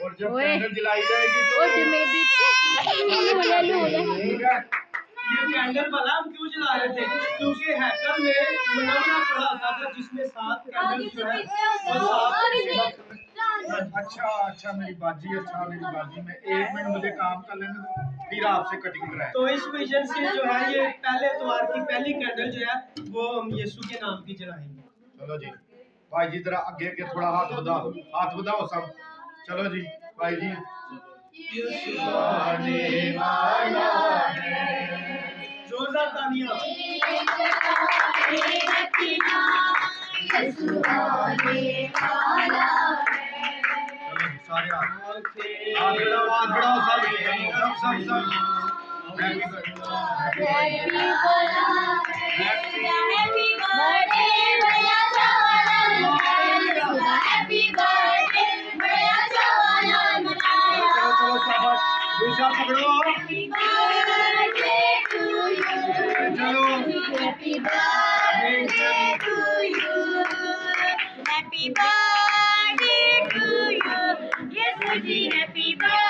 और जब कैंडल जलाई जाएगी तो ये कैंडल वाला हम क्यों जला रहे थे? क्योंकि हैकर ने मना पड़ा था जिसमें 7 कैंडल जो है वो 7 अच्छा मेरी बाजी, मैं 1 मिनट मुझे काम कर लेने दो, फिर आपसे कटिंग कराए। तो इस विजन से जो है ये पहले इतवार की पहली कैंडल जो है वो हम यीशु के नाम की जलाएंगे। चलो जी भाई जी, जरा आगे थोड़ा हाथ बढ़ाओ सब। चलो जी भाई जी। यीशु आने वाला है, जोरदार तालियां। यीशु आने वाला है। सारे हाथ बढ़ाओ सब। Happy Happy birthday to you. Yes, happy birthday.